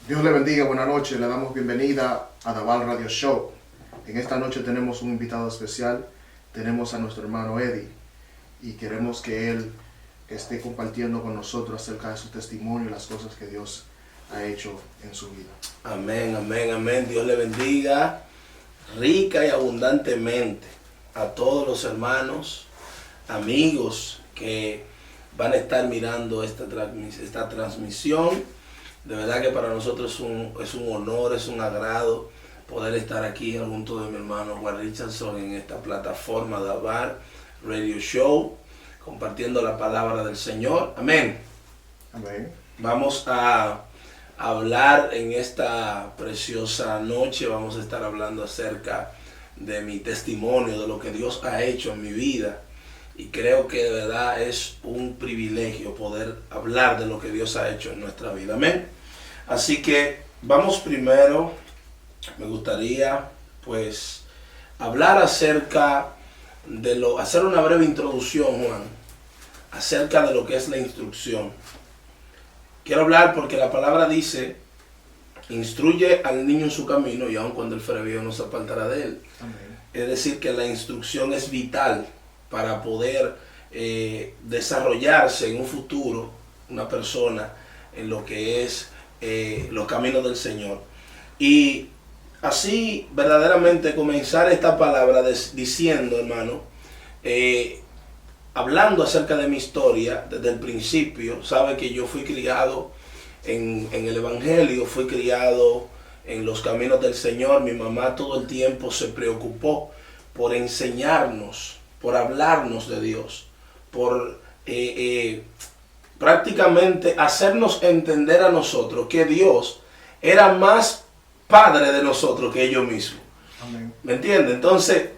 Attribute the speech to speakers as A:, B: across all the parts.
A: Dios le bendiga, buenas noches. Le damos bienvenida a Daval Radio Show. En esta noche tenemos un invitado especial. Tenemos a nuestro hermano Eddie y queremos que él esté compartiendo con nosotros acerca de su testimonio y las cosas que Dios ha hecho en su vida.
B: Amén, amén, amén. Dios le bendiga rica y abundantemente a todos los hermanos, amigos que van a estar mirando esta transmisión. De verdad que para nosotros es un honor, es un agrado poder estar aquí junto de mi hermano Juan Richardson en esta plataforma de Daval Radio Show, compartiendo la palabra del Señor. Amén.
A: Amén.
B: Vamos a hablar en esta preciosa noche, vamos a estar hablando acerca de mi testimonio, de lo que Dios ha hecho en mi vida. Y creo que de verdad es un privilegio poder hablar de lo que Dios ha hecho en nuestra vida. Amén. Así que vamos primero, me gustaría pues hablar acerca de hacer una breve introducción, Juan, acerca de lo que es la instrucción. Quiero hablar porque la palabra dice, instruye al niño en su camino y aun cuando él fuere viejo no se apartará de él.
A: Amén.
B: Es decir, que la instrucción es vital para poder desarrollarse en un futuro una persona en lo que es los caminos del Señor. Y así verdaderamente comenzar esta palabra diciendo, hermano, hablando acerca de mi historia desde el principio. Sabe que yo fui criado en el Evangelio, fui criado en los caminos del Señor. Mi mamá todo el tiempo se preocupó por enseñarnos, por hablarnos de Dios, por prácticamente hacernos entender a nosotros que Dios era más padre de nosotros que ellos mismos.
A: Amén.
B: ¿Me entiende? Entonces,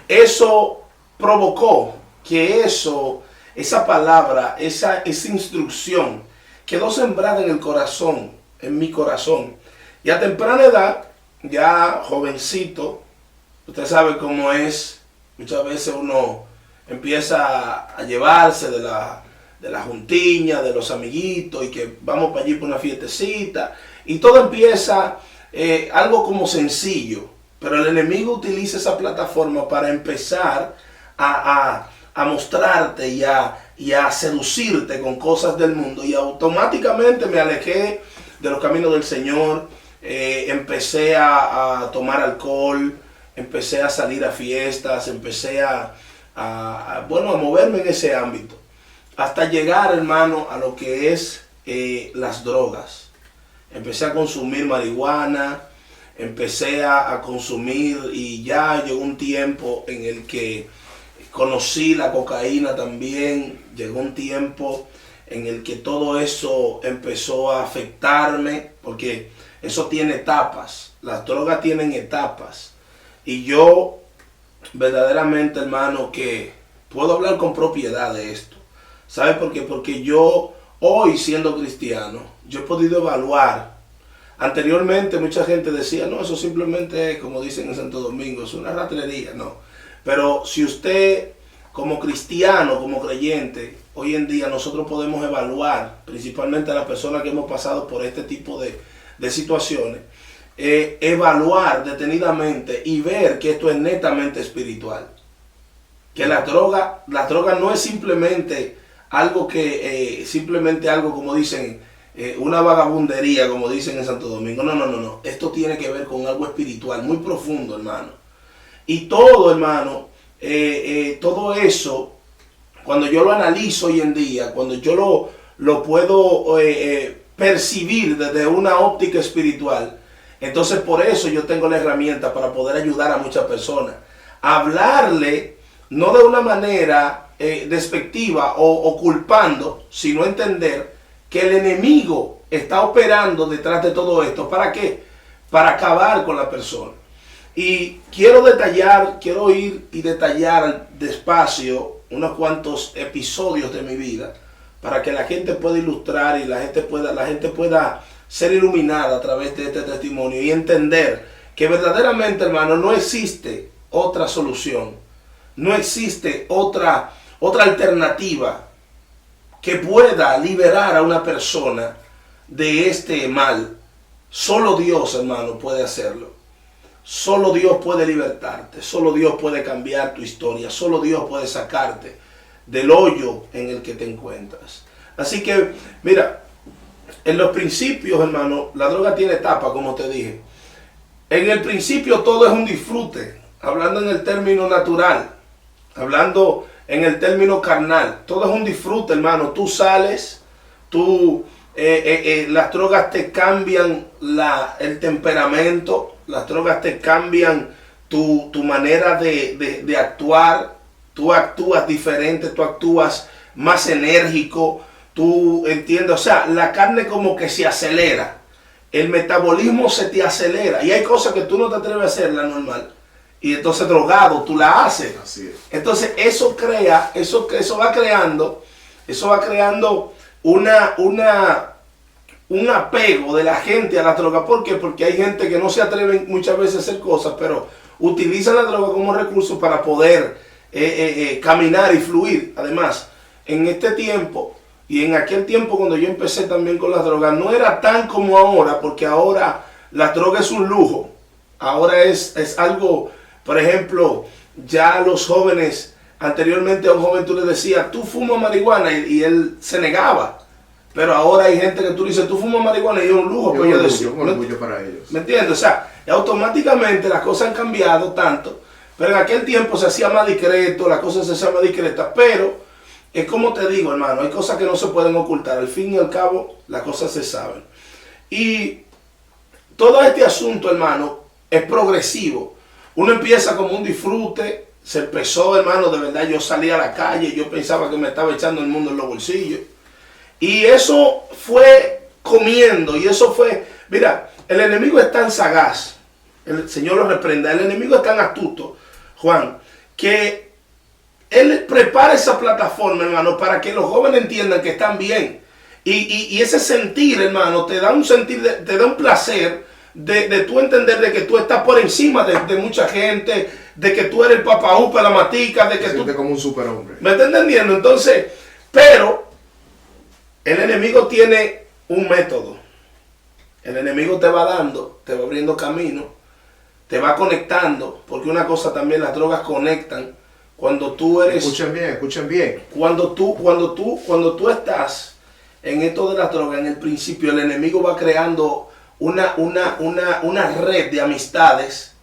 B: eso provocó que esa palabra, esa instrucción quedó sembrada en el corazón, en mi corazón. Y a temprana edad, ya jovencito, usted sabe cómo es. Muchas veces uno empieza a llevarse de la juntiña, de los amiguitos, y que vamos para allí por una fiestecita, y todo empieza algo como sencillo, pero el enemigo utiliza esa plataforma para empezar a mostrarte y a seducirte con cosas del mundo, y automáticamente me alejé de los caminos del Señor. Empecé a tomar alcohol, empecé a salir a fiestas, empecé a moverme en ese ámbito, hasta llegar, hermano, a lo que es las drogas. Empecé a consumir marihuana, empecé a consumir, y ya llegó un tiempo en el que conocí la cocaína también. Llegó un tiempo en el que todo eso empezó a afectarme, porque eso tiene etapas, las drogas tienen etapas. Y yo verdaderamente, hermano, que puedo hablar con propiedad de esto. ¿Sabe por qué? Porque yo, hoy siendo cristiano, yo he podido evaluar. Anteriormente mucha gente decía, no, eso simplemente es, como dicen en Santo Domingo, es una ratlería. No. Pero si usted, como cristiano, como creyente, hoy en día nosotros podemos evaluar, principalmente a las personas que hemos pasado por este tipo de situaciones, evaluar detenidamente y ver que esto es netamente espiritual. Que la droga no es simplemente algo como dicen, una vagabundería, como dicen en Santo Domingo. No. Esto tiene que ver con algo espiritual, muy profundo, hermano. Y todo, hermano, todo eso, cuando yo lo analizo hoy en día, cuando yo lo puedo percibir desde una óptica espiritual, entonces por eso yo tengo la herramienta para poder ayudar a muchas personas. Hablarle no de una manera despectiva o culpando, sino entender que el enemigo está operando detrás de todo esto. ¿Para qué? Para acabar con la persona. Y quiero ir y detallar despacio unos cuantos episodios de mi vida para que la gente pueda ilustrar y la gente pueda ser iluminada a través de este testimonio y entender que verdaderamente, hermano, no existe otra solución, no existe otra alternativa que pueda liberar a una persona de este mal, Solo Dios, hermano, puede hacerlo. Solo Dios puede libertarte. Solo Dios puede cambiar tu historia. Solo Dios puede sacarte del hoyo en el que te encuentras. Así que, mira, en los principios, hermano, la droga tiene etapa, como te dije. En el principio todo es un disfrute, hablando en el término natural, hablando en el término carnal. Todo es un disfrute, hermano. Tú sales, las drogas te cambian el temperamento, las drogas te cambian tu manera de actuar. Tú actúas diferente, tú actúas más enérgico, tú entiendes, o sea, la carne como que se acelera, el metabolismo se te acelera y hay cosas que tú no te atreves a hacer la normal y entonces drogado tú la haces.
A: Así es.
B: Entonces eso va creando un apego de la gente a la droga. ¿Por qué? Porque hay gente que no se atreve muchas veces a hacer cosas, pero utilizan la droga como recurso para poder caminar y fluir. Además, en este tiempo y en aquel tiempo cuando yo empecé también con las drogas, no era tan como ahora, porque ahora la droga es un lujo. Ahora es algo, por ejemplo, ya los jóvenes, anteriormente a un joven tú le decías, tú fumas marihuana y él se negaba. Pero ahora hay gente que tú dices, tú fumas marihuana y es un lujo.
A: Un orgullo para ellos.
B: ¿Me entiendes? O sea, automáticamente las cosas han cambiado tanto. Pero en aquel tiempo se hacía más discreto, las cosas se hacían más discretas, pero es como te digo, hermano, hay cosas que no se pueden ocultar, al fin y al cabo las cosas se saben. Y todo este asunto, hermano, es progresivo. Uno empieza como un disfrute, se empezó, hermano, de verdad, yo salí a la calle, yo pensaba que me estaba echando el mundo en los bolsillos. Y eso fue comiendo, y eso fue, mira, el enemigo es tan sagaz, el Señor lo reprenda, el enemigo es tan astuto, Juan, que él prepara esa plataforma, hermano, para que los jóvenes entiendan que están bien. Y ese sentir, hermano, te da un sentir, te da un placer de tú entender de que tú estás por encima de mucha gente, de que tú eres el papaúpa, la matica, de que tú...
A: como un superhombre.
B: ¿Me estás entendiendo? Entonces, pero el enemigo tiene un método. El enemigo te va dando, te va abriendo camino, te va conectando, porque una cosa también, las drogas conectan. Cuando tú eres...
A: Escuchen bien.
B: Cuando tú estás en esto de las drogas, en el principio, el enemigo va creando una red de amistades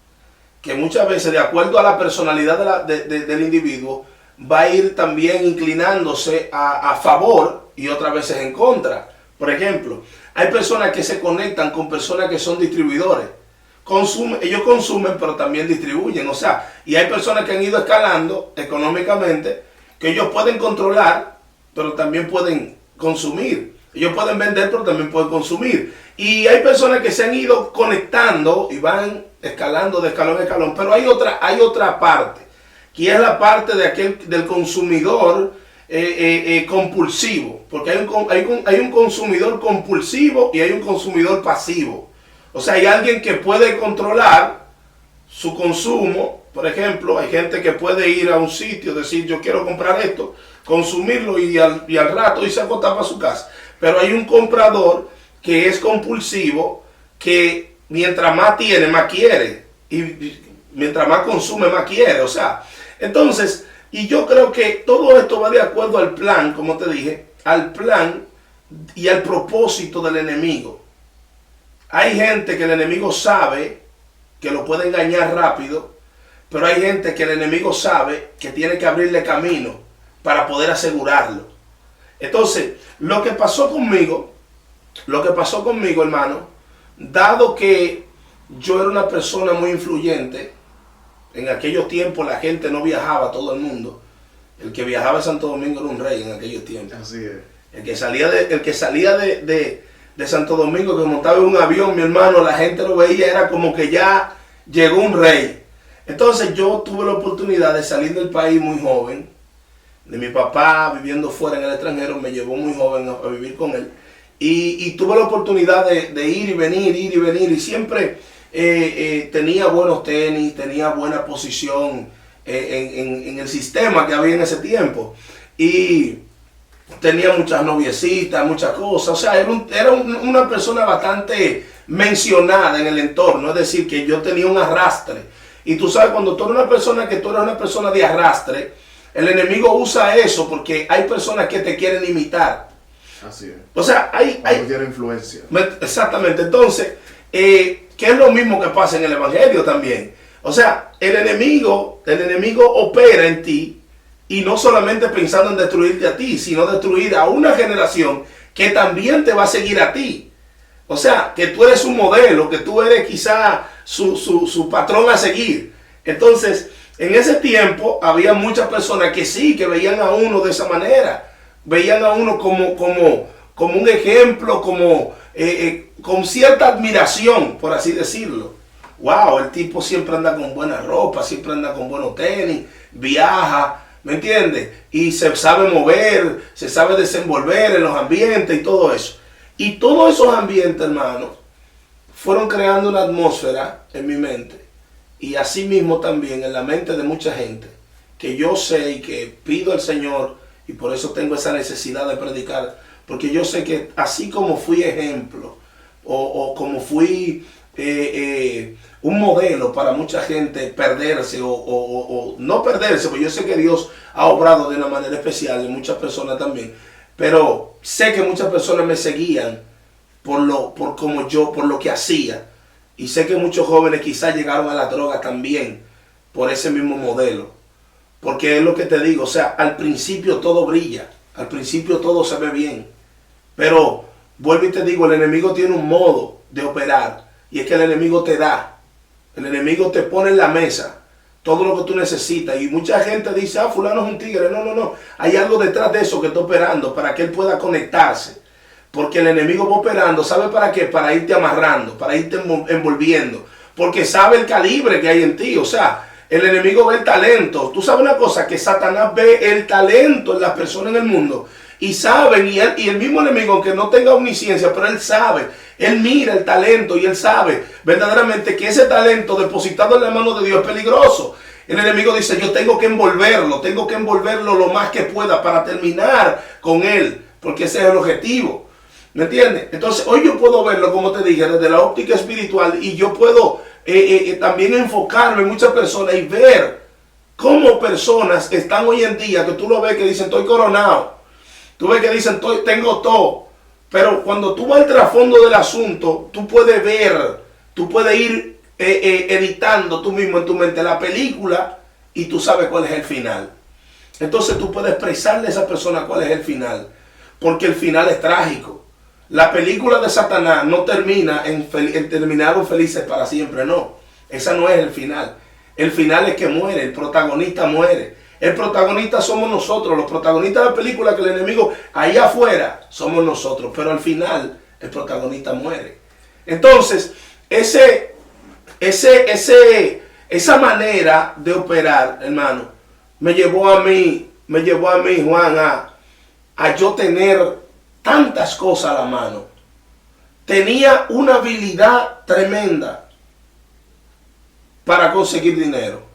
B: que muchas veces, de acuerdo a la personalidad del individuo, va a ir también inclinándose a favor y otras veces en contra. Por ejemplo, hay personas que se conectan con personas que son distribuidores. Ellos consumen, pero también distribuyen. O sea, y hay personas que han ido escalando económicamente, que ellos pueden controlar, pero también pueden consumir. Ellos pueden vender, pero también pueden consumir. Y hay personas que se han ido conectando y van escalando de escalón en escalón. Pero hay otra parte, que es la parte del consumidor compulsivo. Porque hay un consumidor compulsivo y hay un consumidor pasivo. O sea, hay alguien que puede controlar su consumo. Por ejemplo, hay gente que puede ir a un sitio, decir yo quiero comprar esto, consumirlo y al rato irse a acostar para su casa. Pero hay un comprador que es compulsivo, que mientras más tiene, más quiere. Y mientras más consume, más quiere. O sea, entonces, y yo creo que todo esto va de acuerdo al plan, como te dije, al plan y al propósito del enemigo. Hay gente que el enemigo sabe que lo puede engañar rápido, pero hay gente que el enemigo sabe que tiene que abrirle camino para poder asegurarlo. Entonces, lo que pasó conmigo, hermano, dado que yo era una persona muy influyente, en aquellos tiempos la gente no viajaba a todo el mundo. El que viajaba a Santo Domingo era un rey en aquellos tiempos.
A: Así es.
B: El que salía de Santo Domingo, que montaba en un avión, mi hermano, la gente lo veía, era como que ya llegó un rey. Entonces yo tuve la oportunidad de salir del país muy joven, de mi papá viviendo fuera en el extranjero, me llevó muy joven a vivir con él, y tuve la oportunidad de ir y venir, y siempre tenía buenos tenis, tenía buena posición en el sistema que había en ese tiempo, y tenía muchas noviecitas, muchas cosas. O sea, era una persona bastante mencionada en el entorno, es decir, que yo tenía un arrastre. Y tú sabes, cuando tú eres una persona de arrastre, el enemigo usa eso porque hay personas que te quieren imitar.
A: Así es.
B: O sea,
A: tiene influencia.
B: Exactamente. Entonces, que es lo mismo que pasa en el evangelio también. O sea, el enemigo opera en ti, y no solamente pensando en destruirte a ti, sino destruir a una generación que también te va a seguir a ti. O sea, que tú eres un modelo, que tú eres quizá su patrón a seguir. Entonces, en ese tiempo había muchas personas que sí, que veían a uno de esa manera. Veían a uno como un ejemplo, con cierta admiración, por así decirlo. Wow, el tipo siempre anda con buena ropa, siempre anda con buenos tenis, viaja, ¿me entiendes? Y se sabe mover, se sabe desenvolver en los ambientes y todo eso. Y todos esos ambientes, hermanos, fueron creando una atmósfera en mi mente. Y así mismo también en la mente de mucha gente, que yo sé y que pido al Señor, y por eso tengo esa necesidad de predicar, porque yo sé que así como fui ejemplo, o como fui un modelo para mucha gente perderse, o no perderse, porque yo sé que Dios ha obrado de una manera especial en muchas personas también, pero sé que muchas personas me seguían por lo que hacía. Y sé que muchos jóvenes quizás llegaron a la droga también por ese mismo modelo. Porque es lo que te digo, o sea, al principio todo brilla, al principio todo se ve bien. Pero, vuelvo y te digo, el enemigo tiene un modo de operar, y es que el enemigo te da. El enemigo te pone en la mesa todo lo que tú necesitas. Y mucha gente dice, fulano es un tigre. No. Hay algo detrás de eso que está operando para que él pueda conectarse. Porque el enemigo va operando, ¿sabe para qué? Para irte amarrando, para irte envolviendo. Porque sabe el calibre que hay en ti. O sea, el enemigo ve el talento. Tú sabes una cosa, que Satanás ve el talento en las personas en el mundo. Y saben, y el mismo enemigo, aunque no tenga omnisciencia, pero él sabe, él mira el talento y él sabe verdaderamente que ese talento depositado en la mano de Dios es peligroso. El enemigo dice, yo tengo que envolverlo lo más que pueda para terminar con él, porque ese es el objetivo. ¿Me entiendes? Entonces, hoy yo puedo verlo, como te dije, desde la óptica espiritual, y yo puedo también enfocarme en muchas personas y ver cómo personas están hoy en día, que tú lo ves que dicen, estoy coronado. Tú ves que dicen, tengo todo. Pero cuando tú vas al trasfondo del asunto, tú puedes ver, tú puedes ir editando tú mismo en tu mente la película, y tú sabes cuál es el final. Entonces tú puedes expresarle a esa persona cuál es el final, porque el final es trágico. La película de Satanás no termina en terminaron felices para siempre, no. Esa no es el final. El final es que muere, el protagonista muere. El protagonista somos nosotros, los protagonistas de la película, que el enemigo allá afuera somos nosotros, pero al final el protagonista muere. Entonces, esa manera de operar, hermano, me llevó a mí, Juan, a yo tener tantas cosas a la mano. Tenía una habilidad tremenda para conseguir dinero.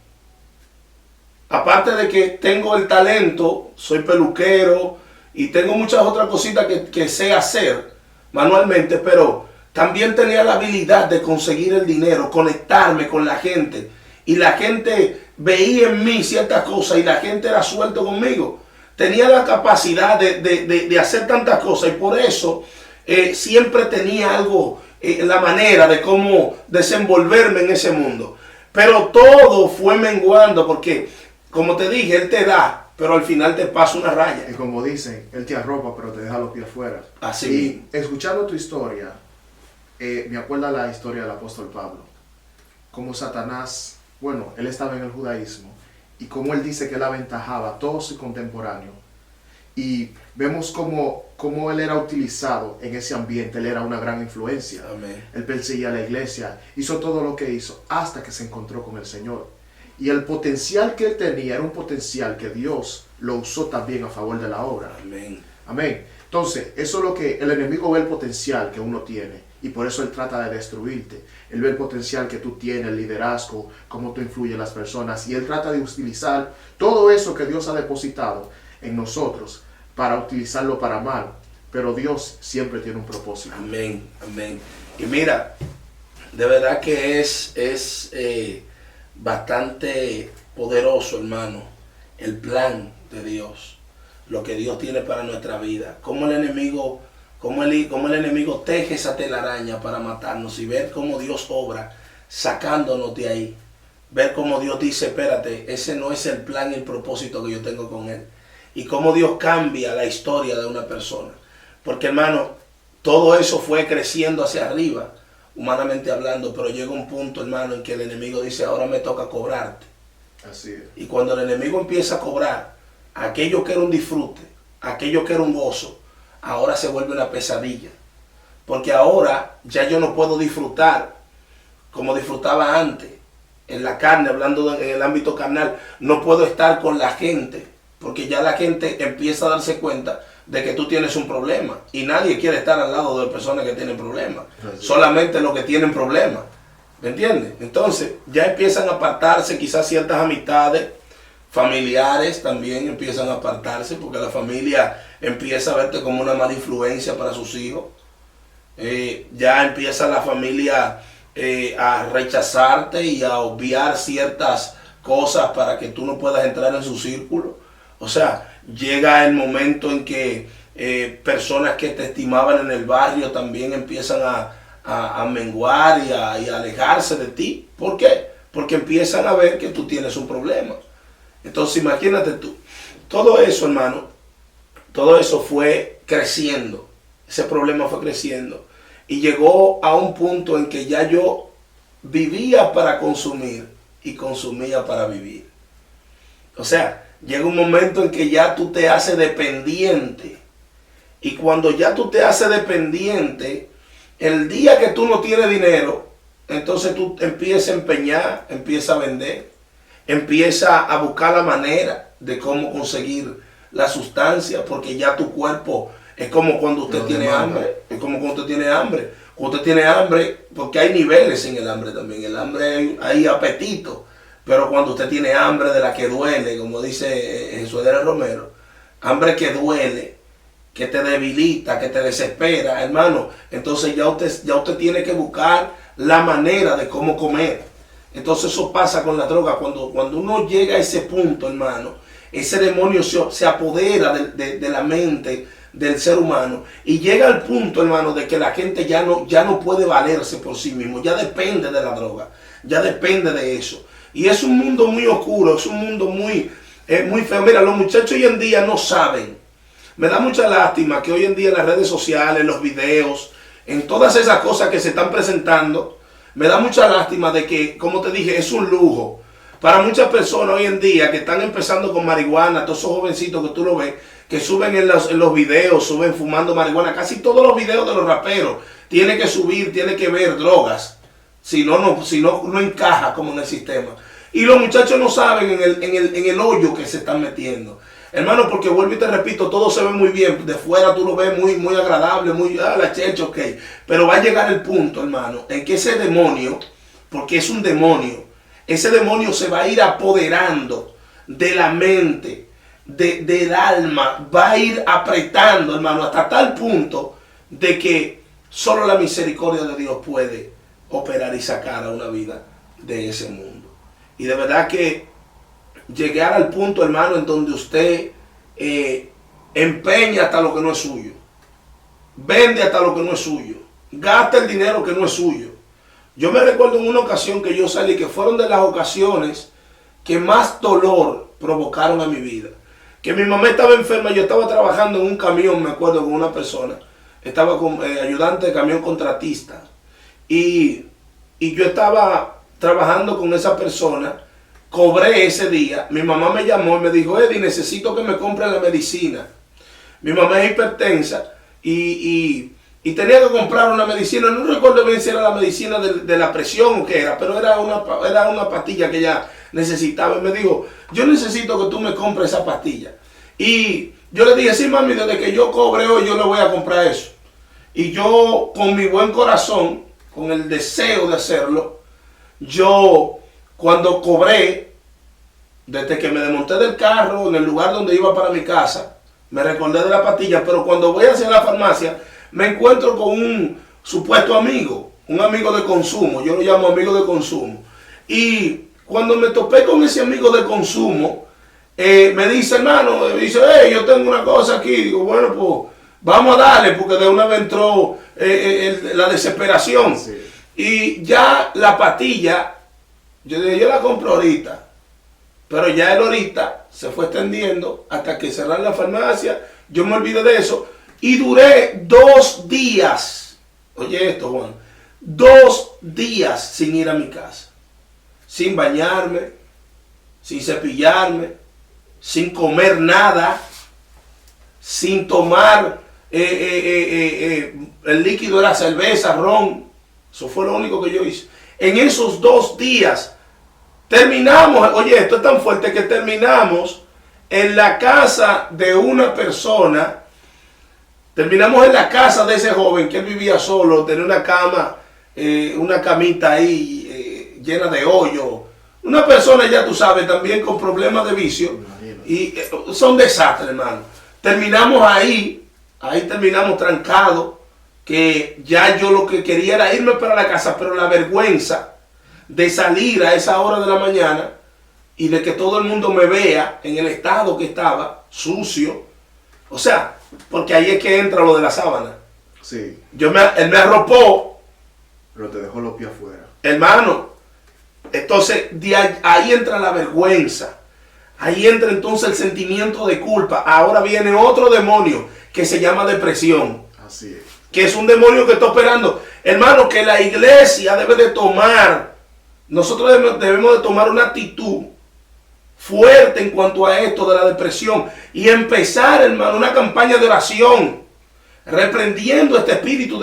B: Aparte de que tengo el talento, soy peluquero y tengo muchas otras cositas que sé hacer manualmente, pero también tenía la habilidad de conseguir el dinero, conectarme con la gente. Y la gente veía en mí ciertas cosas y la gente era suelto conmigo. Tenía la capacidad de hacer tantas cosas, y por eso siempre tenía algo, la manera de cómo desenvolverme en ese mundo. Pero todo fue menguando porque, como te dije, Él te da, pero al final te pasa una raya.
A: Y como dicen, Él te arropa, pero te deja los pies afuera.
B: Así.
A: Y escuchando tu historia, me acuerda la historia del apóstol Pablo. Como Satanás, bueno, él estaba en el judaísmo, y como él dice que él aventajaba a todo su contemporáneo. Y vemos cómo él era utilizado en ese ambiente. Él era una gran influencia.
B: Amén.
A: Él perseguía a la iglesia, hizo todo lo que hizo hasta que se encontró con el Señor. Y el potencial que él tenía era un potencial que Dios lo usó también a favor de la obra.
B: Amén.
A: Amén. Entonces, eso es lo que el enemigo ve, el potencial que uno tiene. Y por eso él trata de destruirte. Él ve el potencial que tú tienes, el liderazgo, cómo tú influyes en las personas. Y él trata de utilizar todo eso que Dios ha depositado en nosotros para utilizarlo para mal. Pero Dios siempre tiene un propósito.
B: Amén, amén. Y mira, de verdad que es bastante poderoso, hermano, el plan de Dios, lo que Dios tiene para nuestra vida, cómo el enemigo, cómo el enemigo teje esa telaraña para matarnos, y ver cómo Dios obra sacándonos de ahí, ver cómo Dios dice, espérate, ese no es el plan y el propósito que yo tengo con él, y cómo Dios cambia la historia de una persona, porque hermano, todo eso fue creciendo hacia arriba, humanamente hablando, pero llega un punto, hermano, en que el enemigo dice, ahora me toca cobrarte.
A: Así es.
B: Y cuando el enemigo empieza a cobrar aquello que era un disfrute, aquello que era un gozo, ahora se vuelve una pesadilla. Porque ahora ya yo no puedo disfrutar como disfrutaba antes, en la carne, hablando en el ámbito carnal, no puedo estar con la gente, porque ya la gente empieza a darse cuenta de que tú tienes un problema, y nadie quiere estar al lado de personas que tienen problemas, solamente los que tienen problemas, ¿me entiendes? Entonces ya empiezan a apartarse, quizás ciertas amistades familiares también empiezan a apartarse, porque la familia empieza a verte como una mala influencia para sus hijos, ya empieza la familia a rechazarte y a obviar ciertas cosas para que tú no puedas entrar en su círculo. O sea, llega el momento en que personas que te estimaban en el barrio también empiezan a menguar y a alejarse de ti. ¿Por qué? Porque empiezan a ver que tú tienes un problema. Entonces imagínate tú, todo eso, hermano, todo eso fue creciendo, ese problema fue creciendo, y llegó a un punto en que ya yo vivía para consumir y consumía para vivir. O sea, llega un momento en que ya tú te haces dependiente. Y cuando ya tú te haces dependiente, el día que tú no tienes dinero, entonces tú empiezas a empeñar, empiezas a vender, empiezas a buscar la manera de cómo conseguir la sustancia, porque ya tu cuerpo es como cuando usted tiene hambre. Es como cuando usted tiene hambre. Cuando usted tiene hambre, porque hay niveles en el hambre también. El hambre hay apetito. Pero cuando usted tiene hambre de la que duele, como dice Jesús de Romero, hambre que duele, que te debilita, que te desespera, hermano, entonces ya usted tiene que buscar la manera de cómo comer. Entonces eso pasa con la droga. Cuando uno llega a ese punto, hermano, ese demonio se apodera de la mente del ser humano, y llega al punto, hermano, de que la gente ya no puede valerse por sí mismo, ya depende de la droga, ya depende de eso. Y es un mundo muy oscuro, es un mundo muy feo. Mira, los muchachos hoy en día no saben. Me da mucha lástima que hoy en día en las redes sociales, en los videos, en todas esas cosas que se están presentando, me da mucha lástima de que, como te dije, es un lujo para muchas personas hoy en día que están empezando con marihuana, todos esos jovencitos que tú lo ves, que suben en los videos, suben fumando marihuana. Casi todos los videos de los raperos tiene que subir, tiene que ver drogas. Si no encaja como en el sistema. Y los muchachos no saben en el hoyo que se están metiendo. Hermano, porque vuelvo y te repito, todo se ve muy bien. De fuera tú lo ves muy, muy agradable, muy, la checha, ok. Pero va a llegar el punto, hermano, en que ese demonio, porque es un demonio, ese demonio se va a ir apoderando de la mente, del alma, va a ir apretando, hermano, hasta tal punto de que solo la misericordia de Dios puede operar y sacar a una vida de ese mundo. Y de verdad que llegar al punto, hermano, en donde usted empeña hasta lo que no es suyo, vende hasta lo que no es suyo, gasta el dinero que no es suyo. Yo me recuerdo en una ocasión que yo salí, que fueron de las ocasiones que más dolor provocaron a mi vida. Que mi mamá estaba enferma, yo estaba trabajando en un camión, me acuerdo, con una persona, estaba como ayudante de camión contratista. Y yo estaba trabajando con esa persona, cobré ese día, mi mamá me llamó y me dijo, Eddie, necesito que me compre la medicina. Mi mamá es hipertensa y tenía que comprar una medicina, no recuerdo bien si era la medicina de la presión o qué era, pero era una pastilla que ella necesitaba. Y me dijo, yo necesito que tú me compres esa pastilla. Y yo le dije, sí, mami, desde que yo cobre hoy yo le voy a comprar eso. Y yo, con mi buen corazón, con el deseo de hacerlo, yo cuando cobré, desde que me desmonté del carro en el lugar donde iba para mi casa, me recordé de la pastilla, pero cuando voy hacia la farmacia me encuentro con supuesto amigo, un amigo de consumo, yo lo llamo amigo de consumo. Y cuando me topé con ese amigo de consumo, me dice, hermano, me dice, hey, yo tengo una cosa aquí. Digo, bueno, pues vamos a darle, porque de una vez entró la desesperación.
A: Sí.
B: Y ya la pastilla, yo dije, yo la compro ahorita. Pero ya el ahorita se fue extendiendo hasta que cerraron la farmacia. Yo me olvidé de eso. Y duré 2 días. Oye esto, Juan. 2 días sin ir a mi casa. Sin bañarme, sin cepillarme, sin comer nada, sin tomar el líquido de la cerveza, ron. Eso fue lo único que yo hice. En esos 2 días terminamos, oye, esto es tan fuerte que terminamos en la casa de una persona. Terminamos en la casa de ese joven que él vivía solo, tenía una cama, una camita ahí llena de hoyo. Una persona, ya tú sabes, también con problemas de vicio. Y son desastres, hermano. Terminamos ahí terminamos trancados, que ya yo lo que quería era irme para la casa, pero la vergüenza de salir a esa hora de la mañana y de que todo el mundo me vea en el estado que estaba, sucio. O sea, porque ahí es que entra lo de la sábana.
A: Sí.
B: Él me arropó.
A: Pero te dejó los pies afuera.
B: Hermano, entonces ahí entra la vergüenza. Ahí entra entonces el sentimiento de culpa. Ahora viene otro demonio que se llama depresión.
A: Así es.
B: Que es un demonio que está operando. Hermano, que la iglesia debe de tomar, nosotros debemos de tomar una actitud fuerte en cuanto a esto de la depresión. Y empezar, hermano, una campaña de oración. Reprendiendo este espíritu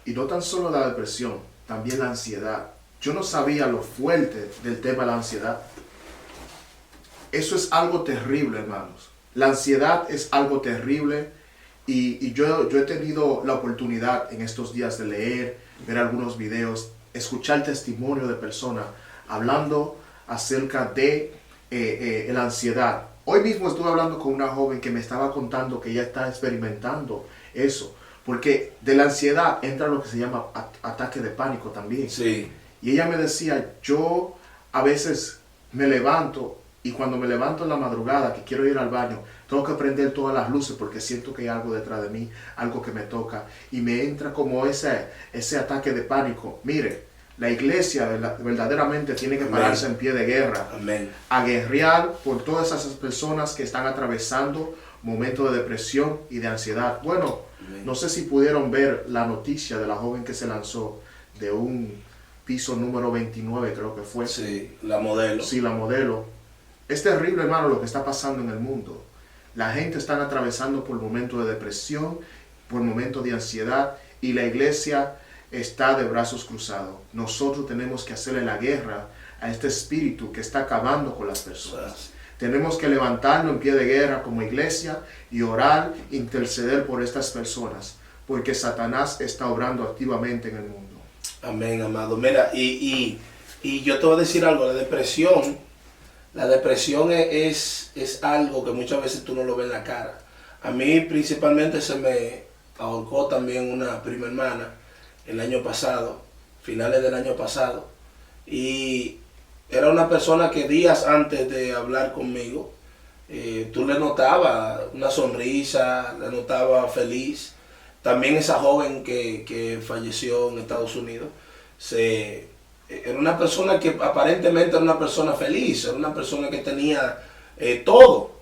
A: Y no tan solo la depresión, también la ansiedad. Yo no sabía lo fuerte del tema de la ansiedad. Eso es algo terrible, hermanos. La ansiedad es algo terrible. Y yo he tenido la oportunidad en estos días de leer, ver algunos videos, escuchar testimonio de personas hablando acerca de la ansiedad. Hoy mismo estuve hablando con una joven que me estaba contando que ella está experimentando eso. Porque de la ansiedad entra lo que se llama ataque de pánico también.
B: Sí.
A: Y ella me decía, yo a veces me levanto y cuando me levanto en la madrugada que quiero ir al baño, tengo que prender todas las luces porque siento que hay algo detrás de mí, algo que me toca y me entra como ese ataque de pánico. Mire, la iglesia verdaderamente tiene que pararse en pie de guerra.
B: Amén. A
A: guerrear por todas esas personas que están atravesando momentos de depresión y de ansiedad. Bueno, amén. No sé si pudieron ver la noticia de la joven que se lanzó de un piso número 29, creo que fue.
B: Sí, la modelo.
A: Sí, la modelo. Es terrible, hermano, lo que está pasando en el mundo. La gente está atravesando por momentos de depresión, por momentos de ansiedad, y la iglesia está de brazos cruzados. Nosotros tenemos que hacerle la guerra a este espíritu que está acabando con las personas. Tenemos que levantarnos en pie de guerra como iglesia y orar, interceder por estas personas, porque Satanás está obrando activamente en el mundo.
B: Amén, amado. Mira, y yo te voy a decir algo, la depresión es algo que muchas veces tú no lo ves en la cara. A mí principalmente se me ahorcó también una prima hermana el año pasado, finales del año pasado, y era una persona que días antes de hablar conmigo, tú le notabas una sonrisa, le notabas feliz. También esa joven que falleció en Estados Unidos, era una persona que aparentemente era una persona feliz, era una persona que tenía todo,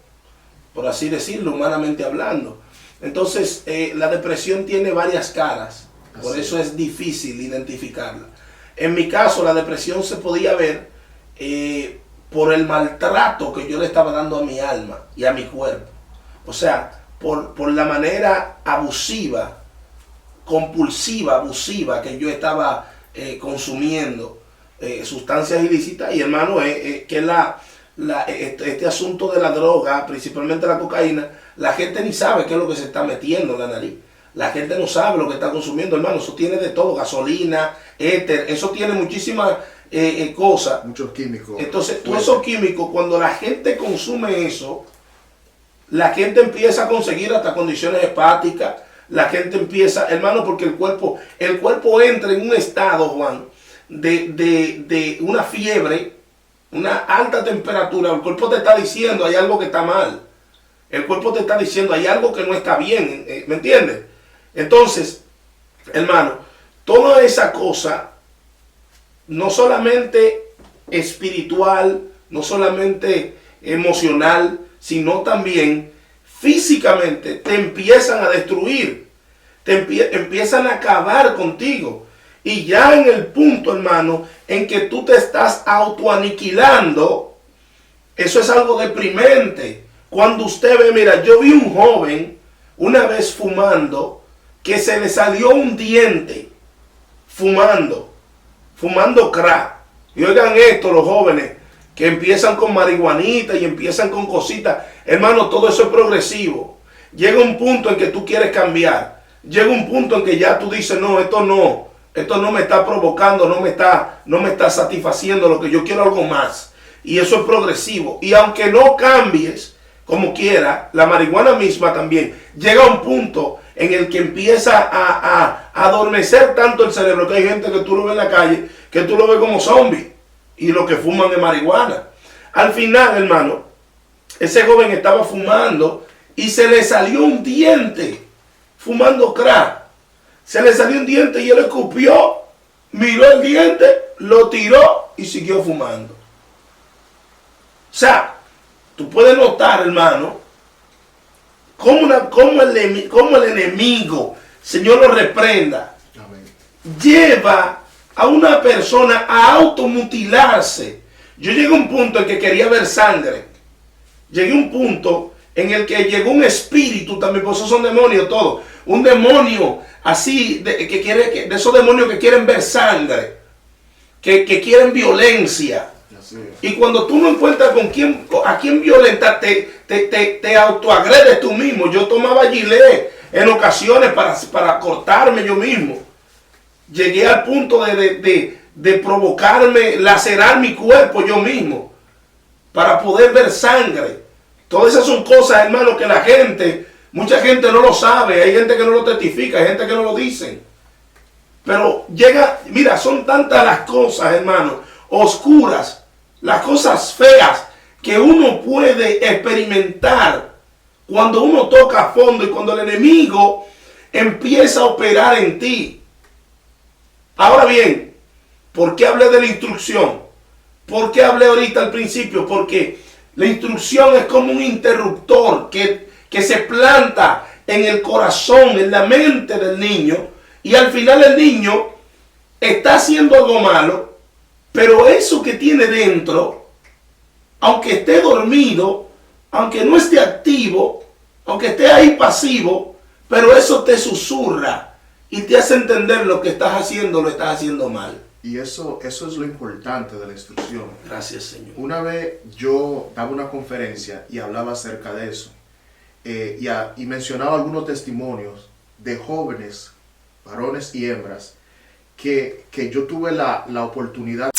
B: por así decirlo, humanamente hablando. Entonces, la depresión tiene varias caras, por eso es difícil identificarla. En mi caso, la depresión se podía ver por el maltrato que yo le estaba dando a mi alma y a mi cuerpo. O sea, por la manera abusiva, compulsiva, abusiva que yo estaba consumiendo sustancias ilícitas. Y hermano, que este asunto de la droga, principalmente la cocaína, la gente ni sabe qué es lo que se está metiendo en la nariz. La gente no sabe lo que está consumiendo, hermano. Eso tiene de todo, gasolina, éter, eso tiene muchísimas cosas.
A: Muchos químicos.
B: Entonces, todos esos químicos, cuando la gente consume eso, la gente empieza a conseguir hasta condiciones hepáticas, la gente empieza, hermano, porque el cuerpo entra en un estado, Juan, de una fiebre, una alta temperatura. El cuerpo te está diciendo hay algo que está mal. El cuerpo te está diciendo hay algo que no está bien, ¿me entiendes? Entonces, hermano, toda esa cosa, no solamente espiritual, no solamente emocional, sino también físicamente, te empiezan a destruir, empiezan a acabar contigo. Y ya en el punto, hermano, en que tú te estás autoaniquilando, eso es algo deprimente. Cuando usted ve, mira, yo vi un joven una vez fumando, que se le salió un diente fumando crack. Y oigan esto, los jóvenes que empiezan con marihuanita y empiezan con cositas, hermano, todo eso es progresivo. Llega un punto en que tú quieres cambiar. Llega un punto en que ya tú dices, no, esto no me está provocando, no me está satisfaciendo lo que yo quiero, algo más. Y eso es progresivo. Y aunque no cambies como quiera, la marihuana misma también llega a un punto en el que empieza a adormecer tanto el cerebro, que hay gente que tú lo ves en la calle, que tú lo ves como zombie, y lo que fuman es marihuana. Al final, hermano, ese joven estaba fumando y se le salió un diente fumando crack. Se le salió un diente y él escupió, miró el diente, lo tiró y siguió fumando. O sea, tú puedes notar, hermano, cómo el enemigo, Señor lo reprenda, amén, lleva a una persona a automutilarse. Yo llegué a un punto en que quería ver sangre. Llegué a un punto en el que llegó un espíritu también, pues esos son demonios todos. Un demonio así, de esos demonios que quieren ver sangre, que quieren violencia. Y cuando tú no encuentras a quién violentar, te autoagredes tú mismo. Yo tomaba gilet en ocasiones para cortarme yo mismo. Llegué al punto de provocarme, lacerar mi cuerpo yo mismo, para poder ver sangre. Todas esas son cosas, hermano, que mucha gente no lo sabe. Hay gente que no lo testifica, hay gente que no lo dice. Pero mira, son tantas las cosas, hermano, oscuras, las cosas feas que uno puede experimentar cuando uno toca a fondo y cuando el enemigo empieza a operar en ti. Ahora bien, ¿por qué hablé de la instrucción? ¿Por qué hablé ahorita al principio? Porque la instrucción es como un interruptor que se planta en el corazón, en la mente del niño, y al final el niño está haciendo algo malo, pero eso que tiene dentro, aunque esté dormido, aunque no esté activo, aunque esté ahí pasivo, pero eso te susurra y te hace entender lo que estás haciendo, lo estás haciendo mal.
A: Y eso es lo importante de la instrucción.
B: Gracias, Señor.
A: Una vez yo daba una conferencia y hablaba acerca de eso. Y mencionaba algunos testimonios de jóvenes, varones y hembras, que yo tuve la oportunidad